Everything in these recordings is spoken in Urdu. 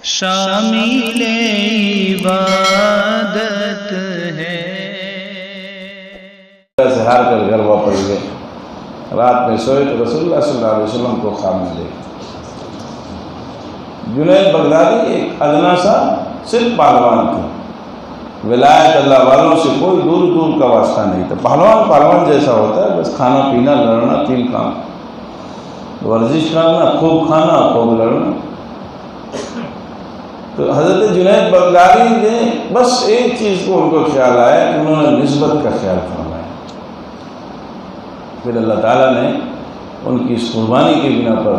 شامل عبادت ہے۔ سے ہار کر گھر واپس گئے، رات میں سوئے تو رسول اللہ صلی اللہ علیہ وسلم کو خواب میں دیکھا۔ جنید بغدادی ایک ادنا سا صرف پہلوان تھے، ولایت اللہ والوں سے کوئی دور دور کا واسطہ نہیں تھا۔ پہلوان جیسا ہوتا ہے، بس کھانا پینا لڑنا، تین کام، ورزش کرنا، خوب کھانا، خوب لڑنا۔ تو حضرت جنید بغدادی نے بس ایک چیز کو ان کو خیال آیا کہ انہوں نے نسبت کا خیال فرمایا۔ پھر اللہ تعالیٰ نے ان کی اس قربانی کی بنا پر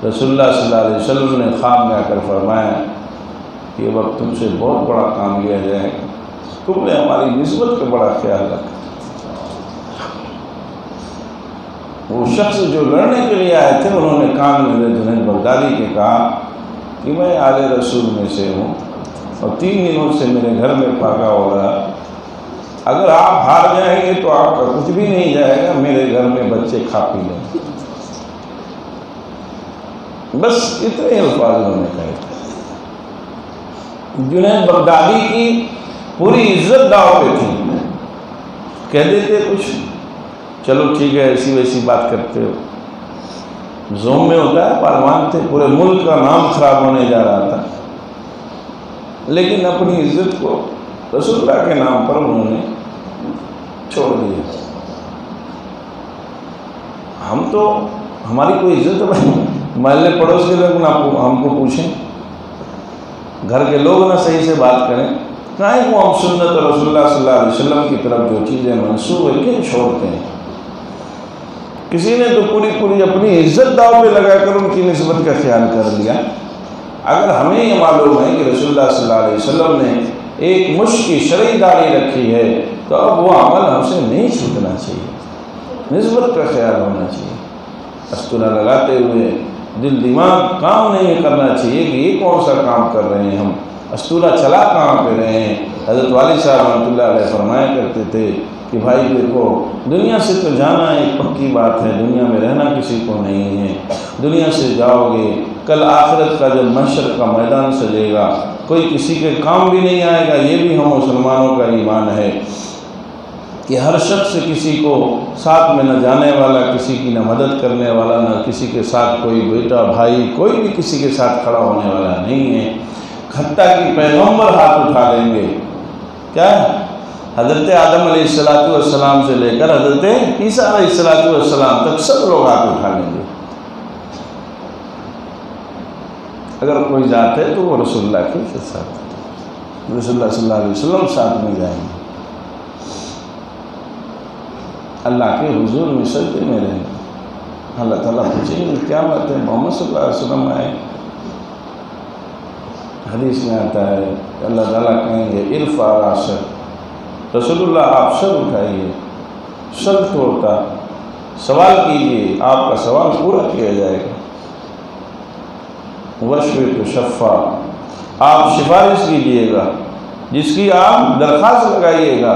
رسول اللہ صلی اللہ علیہ وسلم نے خواب میں آ کر فرمایا کہ یہ وقت تم سے بہت بڑا کام لیا جائے، تم نے ہماری نسبت کا بڑا خیال رکھا۔ وہ شخص جو لڑنے کے لیے آئے تھے، انہوں نے کان میں جنید بغدادی کے کہا کہ میں آل رسول میں سے ہوں اور 3 دنوں سے میرے گھر میں پاکا ہو رہا، اگر آپ ہار جائیں گے تو آپ کا کچھ بھی نہیں جائے گا، میرے گھر میں بچے کھا پی لیں۔ بس اتنے الفاظ انہوں نے کہے تھے۔ جنید بغدادی کی پوری عزت داؤ پہ تھی، کہہ دیتے کچھ، چلو ٹھیک ہے ایسی ویسی بات کرتے ہو، زوم میں ہوتا ہے، پہلوان تھے، پورے ملک کا نام خراب ہونے جا رہا تھا، لیکن اپنی عزت کو رسول اللہ کے نام پر انہوں نے چھوڑ دیا۔ ہم تو ہماری کوئی عزت ہے، محلے پڑوس کے لوگ نہ ہم کو پوچھیں، گھر کے لوگ نہ صحیح سے بات کریں، کہیں وہ ہم سنت اور رسول اللہ صلی اللہ علیہ وسلم کی طرف جو چیزیں منسوب ہے کیوں چھوڑتے ہیں؟ کسی نے تو پوری اپنی عزت داؤ پہ لگا کر ان کی نسبت کا خیال کر لیا۔ اگر ہمیں یہ معلوم ہے کہ رسول اللہ صلی اللہ علیہ وسلم نے ایک مشت کی شرعی داری رکھی ہے تو اب وہ عمل ہم سے نہیں چھوٹنا چاہیے، نسبت کا خیال ہونا چاہیے۔ استورا لگاتے ہوئے دل دماغ کام نہیں کرنا چاہیے کہ یہ کون سا کام کر رہے ہیں ہم، استورا چلا کہاں پہ رہے ہیں۔ حضرت والد صاحب رحمۃ اللہ علیہ فرمایا کرتے تھے کہ بھائی دیکھو، دنیا سے تو جانا ایک پکی بات ہے، دنیا میں رہنا کسی کو نہیں ہے، دنیا سے جاؤ گے، کل آخرت کا جب محشر کا میدان سجے گا کوئی کسی کے کام بھی نہیں آئے گا۔ یہ بھی ہم مسلمانوں کا ایمان ہے کہ ہر شخص کسی کو ساتھ میں نہ جانے والا، کسی کی نہ مدد کرنے والا، نہ کسی کے ساتھ کوئی بیٹا بھائی کوئی بھی کسی کے ساتھ کھڑا ہونے والا نہیں ہے، حتیٰ کہ پیغمبر ہاتھ اٹھا لیں گے، کیا حضرت آدم علیہ السلام سے لے کر حضرت عیسیٰ علیہ السلام تک سب لوگ ہاتھ اٹھا لیں گے۔ اگر کوئی ذات ہے تو وہ رسول اللہ کے ساتھ، رسول اللہ صلی اللہ علیہ وسلم ساتھ میں جائیں گے، اللہ کے حضور میں سجدے میں رہیں گے۔ اللہ تعالیٰ پوچھیں گے کیا بات ہے، محمد صلی اللہ علیہ وسلم آئے، حدیث میں آتا ہے کہ اللہ تعالیٰ کہیں گے ارفع راسک، رسول اللہ آپ سر اٹھائیے، سر توڑتا سوال کیجیے، آپ کا سوال پورا کیا جائے گا۔ وشفع تشفع، آپ سفارش کیجیے گا، جس کی آپ درخواست لگائیے گا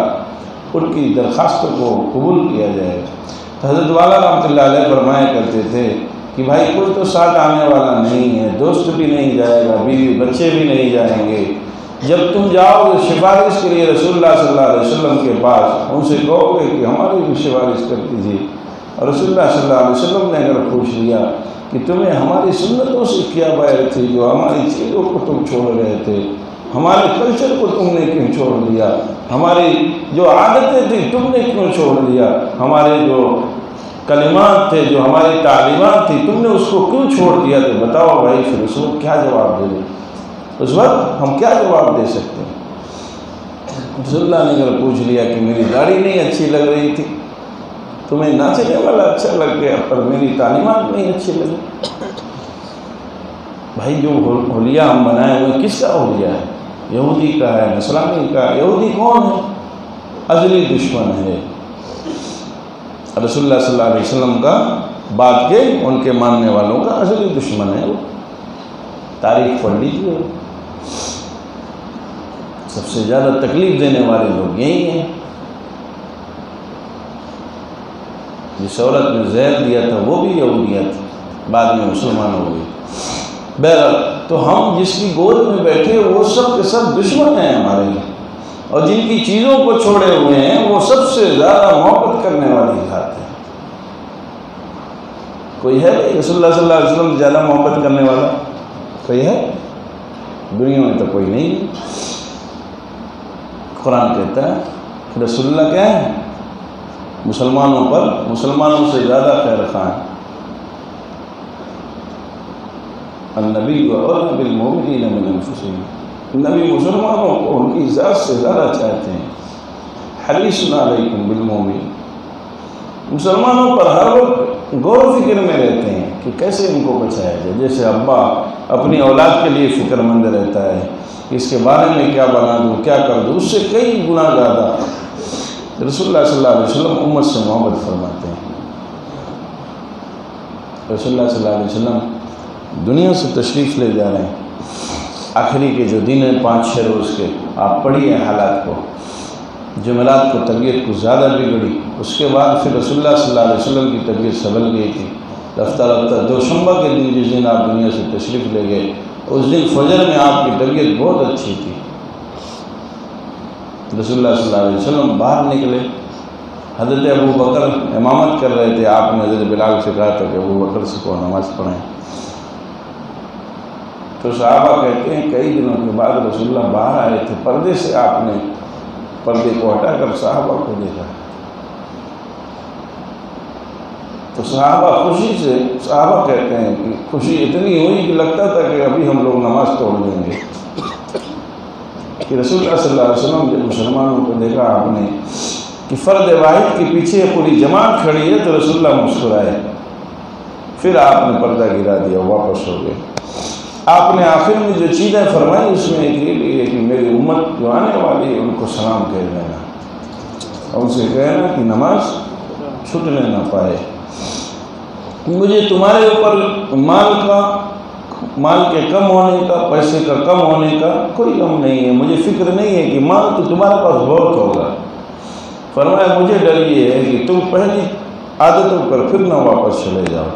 ان کی درخواستوں کو قبول کیا جائے گا۔ تو حضرت والا رحمۃ اللہ علیہ فرمایا کرتے تھے کہ بھائی کوئی تو ساتھ آنے والا نہیں ہے، دوست بھی نہیں جائے گا، بیوی بچے بھی نہیں جائیں گے، جب تم جاؤ گے سفارش کے لیے رسول اللہ صلی اللہ علیہ وسلم کے پاس، ان سے کہو گے کہ ہماری بھی سفارش کر دیجیے، اور رسول اللہ صلی اللہ علیہ وسلم نے اگر پوچھ لیا کہ تمہیں ہماری سنتوں سے کیا بیر تھی، جو ہماری چیزوں کو تم چھوڑ رہے تھے، ہمارے کلچر کو تم نے کیوں چھوڑ دیا، ہماری جو عادتیں تھیں تم نے کیوں چھوڑ دیا، ہمارے جو کلمات تھے، جو ہماری تعلیمات تھی تم نے اس کو کیوں چھوڑ دیا، تو بتاؤ بھائی پھر اس وقت کیا جواب دے دیں، اس وقت ہم کیا جواب دے سکتے ہیں؟ رسول اللہ نے اگر پوچھ لیا کہ میری داڑھی نہیں اچھی لگ رہی تھی، تمہیں ناچنے والا اچھا لگ گیا پر میری تعلیمات نہیں اچھی لگی۔ بھائی جو حلیہ ہم بنائے ہوئے کس کا حلیہ ہے؟ یہودی کا ہے، نصرانی کا ہے۔ یہودی کون ہے؟ ازلی دشمن ہے رسول اللہ صلی اللہ علیہ وسلم کا، بعد کے ان کے ماننے والوں کا ازلی دشمن ہے۔ وہ تاریخ پڑھ لیجیے، سب سے زیادہ تکلیف دینے والے لوگ یہی ہیں۔ جس عورت نے زہر دیا تھا وہ بھی یہودیہ تھی، بعد میں مسلمان ہو گئی۔ بہرحال تو ہم جس کی گود میں بیٹھے وہ سب کے سب دشمن ہیں ہمارے لیے، اور جن کی چیزوں کو چھوڑے ہوئے ہیں وہ سب سے زیادہ محبت کرنے والی ذات ہے۔ کوئی ہے بھائی رسول اللہ صلی اللہ علیہ وسلم سے زیادہ محبت کرنے والا؟ کوئی ہے؟ دنیا میں تو کوئی نہیں۔ قرآن کہتا ہے کہ رسول اللہ کیا ہے؟ مسلمانوں پر مسلمانوں سے زیادہ خیر خواہ ہیں۔ النبی اولى بالمؤمنین من انفسهم، نبی مسلمانوں کو ان کی ذات سے زیادہ چاہتے ہیں۔ حریص علیکم بالمؤمنین، مسلمانوں پر ہر وقت غور و فکر میں رہتے ہیں کہ کیسے ان کو بچایا جائے، جیسے ابا اپنی اولاد کے لیے فکر مند رہتا ہے کہ اس کے بارے میں کیا بنا دوں، کیا کر دوں، اس سے کئی گنا زیادہ رسول اللہ صلی اللہ علیہ وسلم امت سے محبت فرماتے ہیں۔ رسول اللہ صلی اللہ علیہ وسلم دنیا سے تشریف لے جا رہے ہیں، آخری کے جو دن ہیں 5-6 روز کے، آپ پڑھیے حالات کو۔ جمعرات کو طبیعت کچھ زیادہ بگڑی، اس کے بعد پھر رسول اللہ صلی اللہ علیہ وسلم کی طبیعت سنبھل گئی تھی رفتہ رفتہ۔ دوشنبہ کے دن جس دن آپ دنیا سے تشریف لے گئے، اس دن فجر میں آپ کی طبیعت بہت اچھی تھی۔ رسول اللہ صلی اللہ علیہ وسلم باہر نکلے، حضرت ابو بکر امامت کر رہے تھے، آپ نے حضرت بلال سے کہا تھا کہ ابو بکر سے کو نماز پڑھیں۔ تو صحابہ کہتے ہیں کئی دنوں کے بعد رسول اللہ باہر آئے تھے، پردے سے آپ نے پردے کو ہٹا کر صحابہ کو دیکھا، تو صحابہ خوشی سے، صحابہ کہتے ہیں کہ خوشی اتنی ہوئی کہ لگتا تھا کہ ابھی ہم لوگ نماز توڑ دیں گے، کہ رسول اللہ صلی اللہ علیہ وسلم جب مسلمانوں کو دیکھا آپ نے کہ فرد واحد کے پیچھے پوری جماعت کھڑی ہے، تو رسول اللہ مسکرائے، پھر آپ نے پردہ گرا دیا، واپس ہو گئے۔ آپ نے آخر میں جو چیزیں فرمائی اس میں ایک یہ بھی ہے کہ میری امت جو آنے والی ہے ان کو سلام کہہ دینا، اور ان سے کہنا کہ نماز چھوٹنے نہ پائے۔ مجھے تمہارے اوپر مال کے کم ہونے کا، پیسے کا کم ہونے کا کوئی غم نہیں ہے، مجھے فکر نہیں ہے کہ مال تو تمہارے پاس بہت ہوگا۔ فرمایا مجھے ڈر یہ ہے کہ تم پہلی عادتوں پر پھر نہ واپس چلے جاؤ۔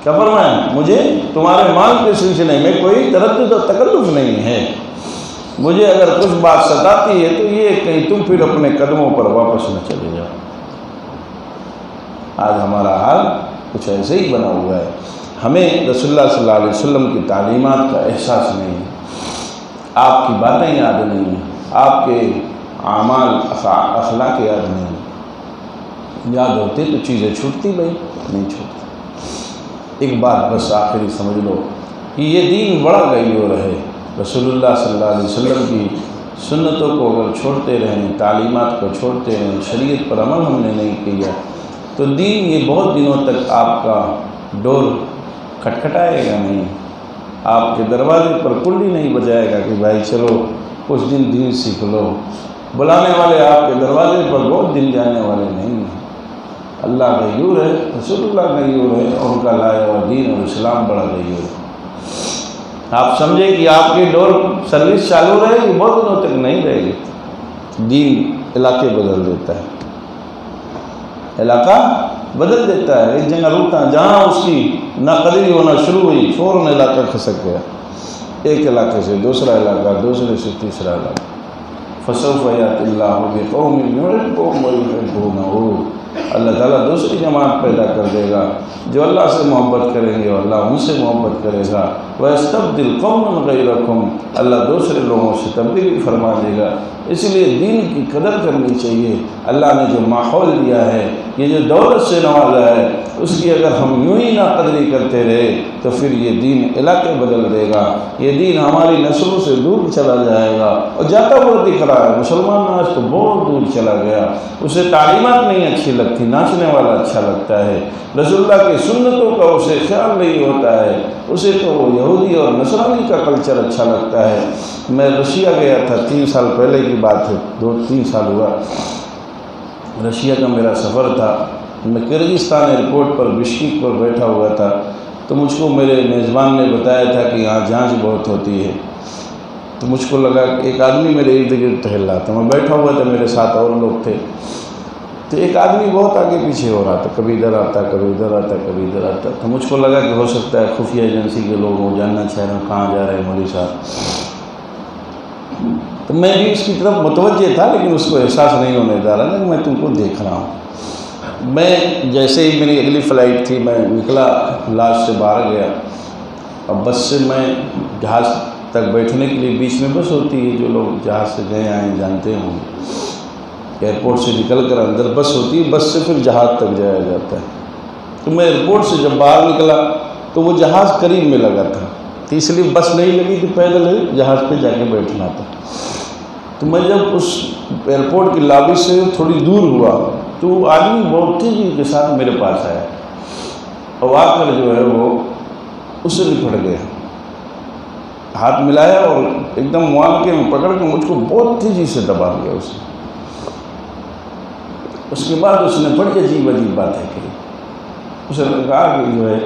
کیا فرمایا؟ مجھے تمہارے مال کے سلسلے میں کوئی تردد و تکلف نہیں ہے، مجھے اگر کچھ بات ستاتی ہے تو یہ کہیں تم پھر اپنے قدموں پر واپس نہ چلے جاؤ۔ آج ہمارا حال کچھ ایسے ہی بنا ہوا ہے، ہمیں رسول اللہ صلی اللہ علیہ وسلم کی تعلیمات کا احساس نہیں ہے، آپ کی باتیں یاد نہیں ہیں، آپ کے اعمال اخلاق یاد نہیں ہیں، یاد ہوتے تو چیزیں چھوٹتی بھائی، نہیں چھوٹتی۔ ایک بات بس آخری سمجھ لو کہ یہ دین بڑا غیور ہے، رسول اللہ صلی اللہ علیہ وسلم کی سنتوں کو اگر چھوڑتے رہیں، تعلیمات کو چھوڑتے رہیں، شریعت پر عمل ہم نے نہیں کیا تو دین یہ بہت دنوں تک آپ کا ڈور کھٹکھٹائے گا نہیں، آپ کے دروازے پر کنڈی نہیں بجائے گا کہ بھائی چلو کچھ دن دین سیکھ لو۔ بلانے والے آپ کے دروازے پر بہت دن جانے والے نہیں ہیں۔ اللہ غیور ہے، رسول اللہ غیور ہے، اور ان کا لایا ہوا دین اور اسلام بڑا غیور ہے۔ آپ سمجھیں کہ آپ کی ڈور سروس چالو رہے گی، بہت دنوں تک نہیں رہے گی۔ دین علاقے بدل دیتا ہے، علاقہ بدل دیتا ہے۔ ایک جگہ رکتا جہاں اس کی ناقدری ہونا شروع ہوئی، فوراً علاقہ کھسک گیا، ایک علاقے سے دوسرا علاقہ، دوسرے سے تیسرا علاقہ۔ فسوف یأتی اللہ بقوم یحبهم ویحبونہ، اللہ تعالیٰ دوسری جماعت پیدا کر دے گا جو اللہ سے محبت کریں گے اور اللہ ان سے محبت کرے گا۔ وَيَسْتَبْدِلْ قَوْمًا غَيْرَكُمْ، اللہ دوسرے لوگوں سے تبدیلی فرما دے گا۔ اس لیے دین کی قدر کرنی چاہیے۔ اللہ نے جو ماحول دیا ہے، یہ جو دولت سے نوازا ہے، اس کی اگر ہم یوں ہی ناقدری کرتے رہے تو پھر یہ دین علاقے بدل دے گا، یہ دین ہماری نسلوں سے دور چلا جائے گا، اور جاتا ہوا دکھ رہا ہے۔ مسلمان آج تو بہت دور چلا گیا، اسے تعلیمات نہیں اچھی لگتی، ناچنے والا اچھا لگتا ہے، رسول اللہ کی سنتوں کا اسے خیال نہیں ہوتا ہے، اسے تو وہ یہودی اور نصرانی کا کلچر اچھا لگتا ہے۔ میں رشیا گیا تھا، 3 سال پہلے کی بات ہے، 2-3 سال ہوا، رشیا کا میرا سفر تھا۔ میں کرغزستان ایئرپورٹ پر بشکیک پر بیٹھا ہوا تھا، تو مجھ کو میرے میزبان نے بتایا تھا کہ یہاں جانچ بہت ہوتی ہے، تو مجھ کو لگا کہ ایک آدمی میرے ارد گرد ٹہل رہا تھا، میں بیٹھا ہوا تھا، میرے ساتھ اور لوگ تھے، تو ایک آدمی بہت آگے پیچھے ہو رہا تھا، کبھی ادھر آتا کبھی ادھر آتا کبھی ادھر آتا، تو مجھ کو لگا کہ ہو سکتا ہے خفیہ ایجنسی کے لوگ وہ جاننا چاہ رہے ہیں کہاں جا رہے ہیں مولوی صاحب۔ تو میں بھی اس کی طرف متوجہ تھا، لیکن اس کو احساس نہیں ہونے دے رہا کہ میں تم کو دیکھ رہا ہوں۔ میں جیسے ہی میری اگلی فلائٹ تھی، میں نکلا، لاج سے باہر گیا، اب بس سے میں جہاز تک بیٹھنے کے لیے بیچ میں بس ہوتی ہے، جو لوگ جہاز سے گئے آئیں جانتے ہوں، ایئرپورٹ سے نکل کر اندر بس ہوتی ہے، بس سے پھر جہاز تک جایا جاتا ہے۔ تو میں ایئرپورٹ سے جب باہر نکلا تو وہ جہاز قریب میں لگا تھا، تو اس لیے بس نہیں لگی کہ پیدل جہاز پہ جا کے بیٹھنا تھا۔ تو میں جب اس ایئرپورٹ کی لابی سے تھوڑی دور ہوا تو وہ آدمی بہت تیزی کے ساتھ میرے پاس آیا اور آ کر جو ہے وہ اس سے لپٹ گیا، ہاتھ ملایا اور ایک دم موالکے میں پکڑ کے مجھ کو بہت تیزی سے دبا گیا اس نے۔ اس کے بعد اس نے بڑی عجیب عجیب باتیں کی۔ اس نے کہا کہ جو ہے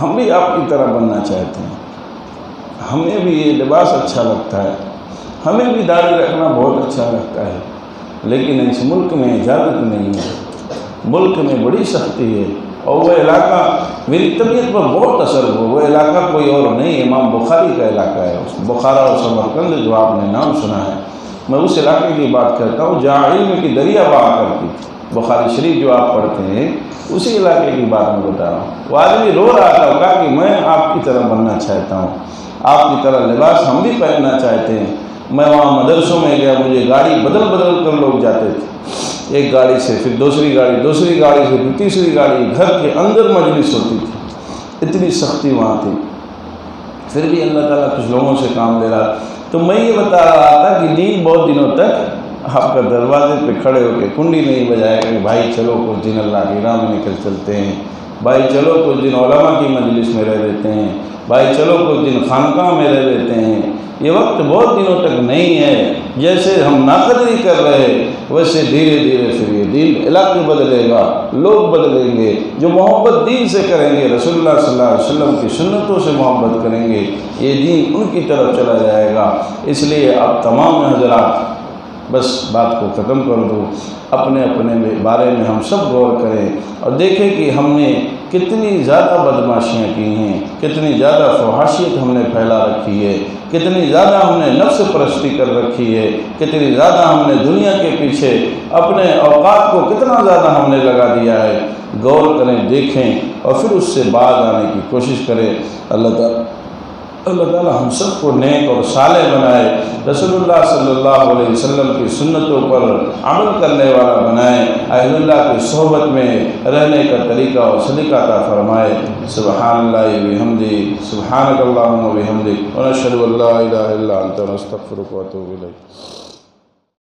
ہم بھی آپ کی طرح بننا چاہتے ہیں، ہمیں بھی یہ لباس اچھا لگتا ہے، ہمیں بھی داڑھی رکھنا بہت اچھا لگتا ہے، لیکن اس ملک میں اجازت نہیں ہے، ملک میں بڑی سختی ہے، اور وہ علاقہ میری طبیعت پر بہت اثر ہوا۔ وہ علاقہ کوئی اور نہیں، امام بخاری کا علاقہ ہے، بخارا اور سمرقند جو آپ نے نام سنا ہے، میں اس علاقے کی بات کرتا ہوں جہاں علم کی دریا بہا کرتی تھی۔ بخاری شریف جو آپ پڑھتے ہیں اسی علاقے کی بات میں بتا رہا ہوں۔ وہ آدمی رو رہا تھا، کہا کہ میں آپ کی طرح بننا چاہتا ہوں، آپ کی طرح لباس ہم بھی پہننا چاہتے ہیں۔ میں وہاں مدرسوں میں گیا، مجھے گاڑی بدل بدل کر لوگ جاتے تھے، ایک گاڑی سے پھر دوسری گاڑی، دوسری گاڑی سے پھر تیسری گاڑی، گھر کے اندر مجلس ہوتی تھی، اتنی سختی وہاں تھی، پھر بھی اللہ تعالیٰ کچھ لوگوں سے کام لے رہا۔ تو میں یہ بتا رہا تھا کہ دین بہت دنوں تک آپ کا دروازے پہ کھڑے ہو کے کنڈی نہیں بجائے کہ بھائی چلو کچھ دن اللہ کی راہ میں نکل چلتے ہیں، بھائی چلو کچھ دن علماء کی مجلس میں رہ لیتے ہیں، بھائی چلو کچھ دن خانقاہ میں رہ لیتے ہیں۔ یہ وقت بہت دنوں تک نہیں ہے، جیسے ہم ناقدری کر رہے ویسے دھیرے دھیرے پھر یہ دین علاقے بدلے گا، لوگ بدلیں گے، جو محبت دین سے کریں گے، رسول اللہ صلی اللہ علیہ وسلم کی سنتوں سے محبت کریں گے، یہ دین ان کی طرف چلا جائے گا۔ اس لیے اب تمام حضرات بس بات کو ختم کر دو، اپنے اپنے بارے میں ہم سب غور کریں اور دیکھیں کہ ہم نے کتنی زیادہ بدماشیاں کی ہیں، کتنی زیادہ فحاشیت ہم نے پھیلا رکھی ہے، کتنی زیادہ ہم نے نفس پرستی کر رکھی ہے، کتنی زیادہ ہم نے دنیا کے پیچھے اپنے اوقات کو کتنا زیادہ ہم نے لگا دیا ہے۔ غور کریں، دیکھیں اور پھر اس سے باز آنے کی کوشش کریں۔ اللہ تعالیٰ ہم سب کو نیک اور صالح بنائے، رسول اللہ صلی اللہ علیہ وسلم کی سنتوں پر عمل کرنے والا بنائے، اہل اللہ کی صحبت میں رہنے کا طریقہ اور سلیقہ عطا فرمائے۔ سبحان اللہ وبحمدہ، سبحانک اللہم وبحمدک، ونشہد ان لا الہ الا انت، نستغفرک ونتوب الیک۔